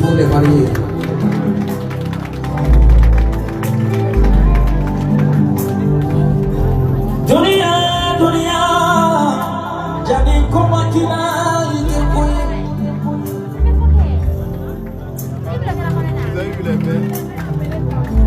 pour les mariés. Dunia, dunia, jadi koma kina ite koi. Vous avez vu les mains?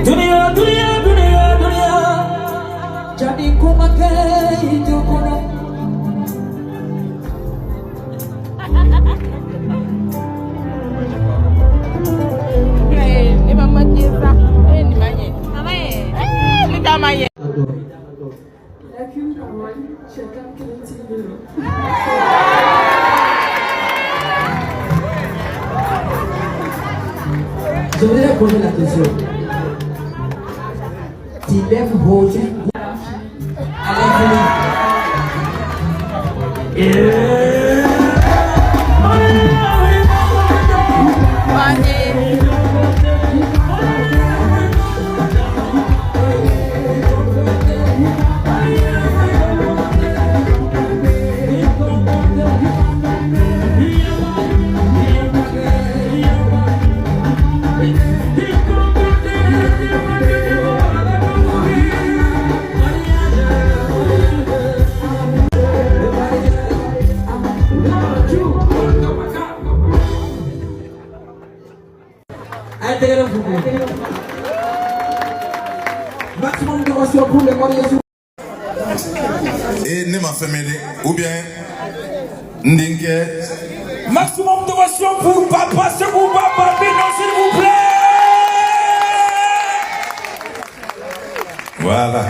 Dunia, dunia, dunia, dunia, jadi koma kei jokono. Ni mama Jeza, ni manye. Ni tamanye. La qu'une parole, chacun critique de l'autre. Je voudrais poser la question. Tu lèves vos yeux à l'infini. Maximum de voiture pour les mariés. Et ne m'a fait mêler, ou bien Ndinke. Maximum de voiture pour Papa Sekouba Babino, s'il vous plaît. Voilà.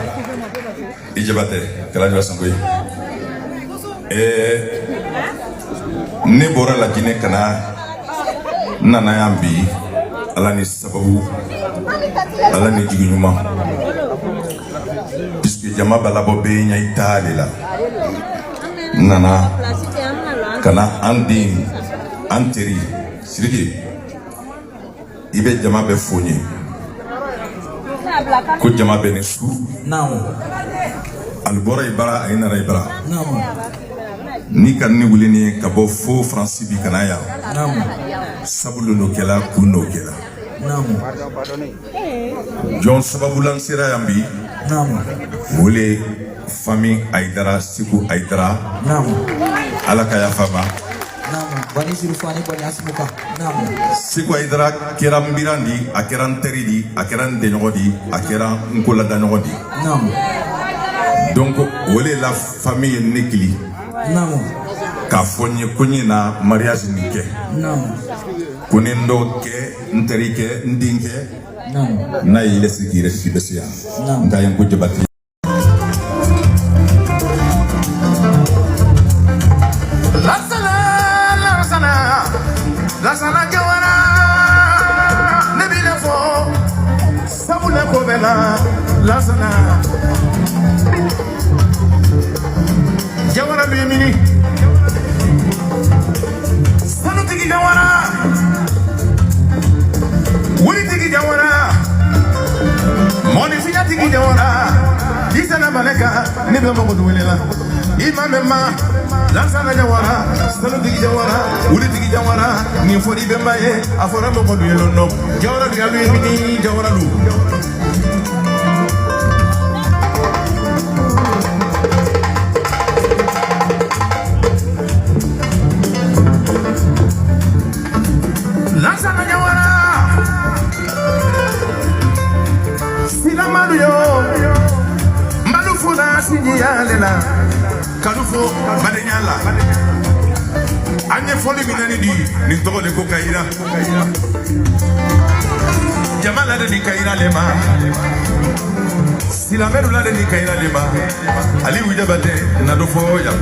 Ijabate, Kalajwa Sangoy. Et ne bora la Guinée Kana Nana Yambi, Alani Sababu, Alani Jigunyuma. Puisque Jama Balabo Benya Italie là. Nana Kana Andi Anteri Sirigi Ibe Jama Be Foni Ko Jama Be Nesu Naam. Albora Ibara Ainara Ibara Naam. Ni kan ni wulini kabo fo France bi kanaya Naam. Sabulu no kela kuno kela Naam. John sababu lansira yambi Naam. wole famille Aidara Siku Aidara Naam. Alaka ya fama Naam. Bani Sirufani Bani Asmuka. Naam. Siku Aidara kera mbirandi akera nteridi akera ndenyogodi akera nkola danogodi Naam. donc wole la famille nekili Naam. ka fonye konye na mariage nike Naam. kunendo ke nterike ndinke Naam. na ile sikire sibesia Naam. ndayen ko jabati La sana jawara ne bi le fo sabule ko bela la sana jawara bi mini sanu tigi jawara wuli tigi jawara moni finya tigi jawara disana maleka ne be mo ko welela imamema lansana jawara sanu tigi jawara wuli tigi jawara ni fodi bembaye afora mo ko yelo no jawara galu mini jawara lu lansana jawara sila madu yo madu funa sinyalela Kalufo Badenyala Anye foli minani di Nintoko de Kokaira Jamala de Kaira Lema Silameru la de Kaira Lema Ali Wijabate Nadofo ya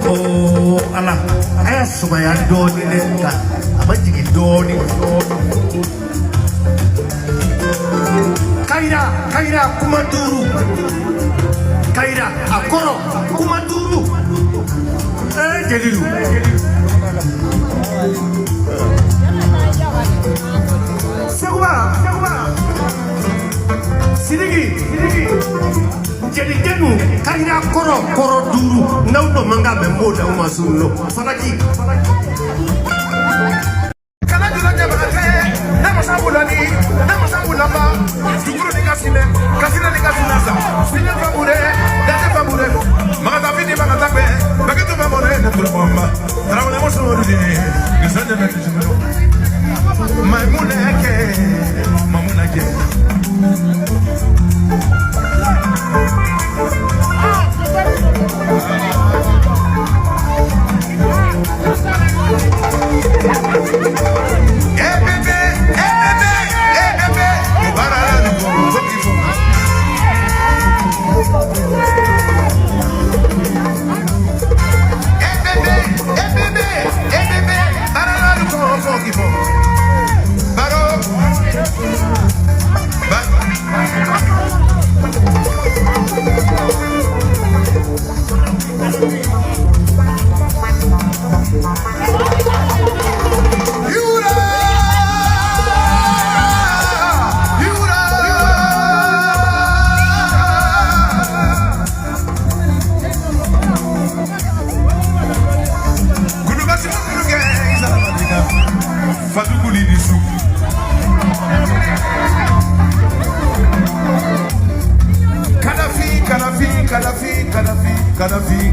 Oh Allah Kaira Kumaturu. Kaira Akoro Kumaturu. Jelilu. Segura. Sidiki. Jelitenu Kaira Koro Duru. Naudo manga memboda umasuno. Faraki.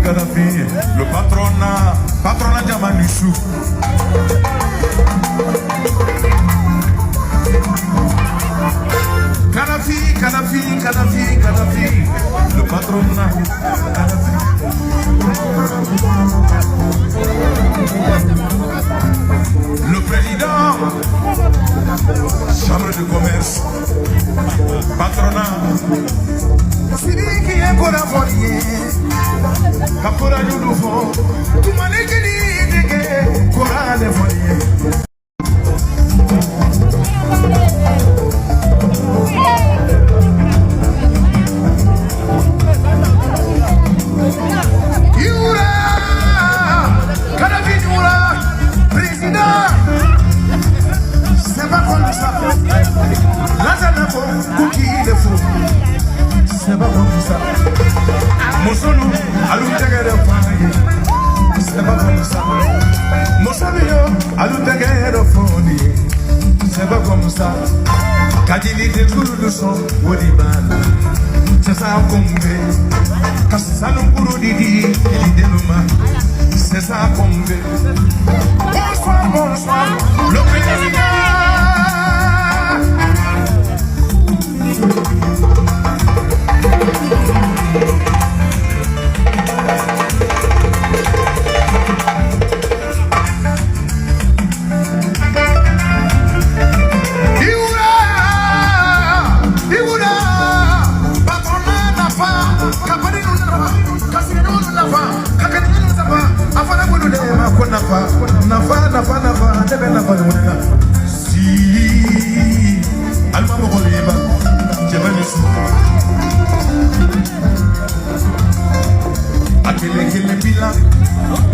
Kadhafi, le patronat Diamanuchou. Kadhafi, le patronat Kadhafi. Le président, chambre de commerce, patronat. Sidiki Ekora Folie, Kapora Yudufo, Tumanekini Deke, Kora de Folie. C'est pas comme ça. Quand il était tout le son, c'est ça qu'on veut. Quand ça nous court d'idi, c'est ça qu'on veut. Bonsoir, le président.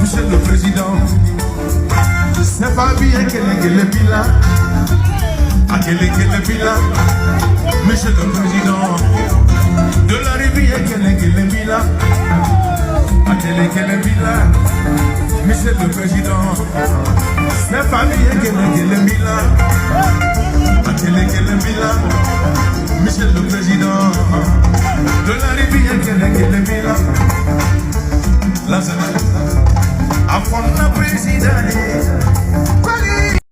Monsieur le Président, c'est pas bien qu'elle le bilan. Le bilan, Monsieur le Président, de la rivière qu'elle le bilan. Le bilan, Monsieur le Président, c'est pas bien qu'elle le bilan. Le bilan, Monsieur le Président.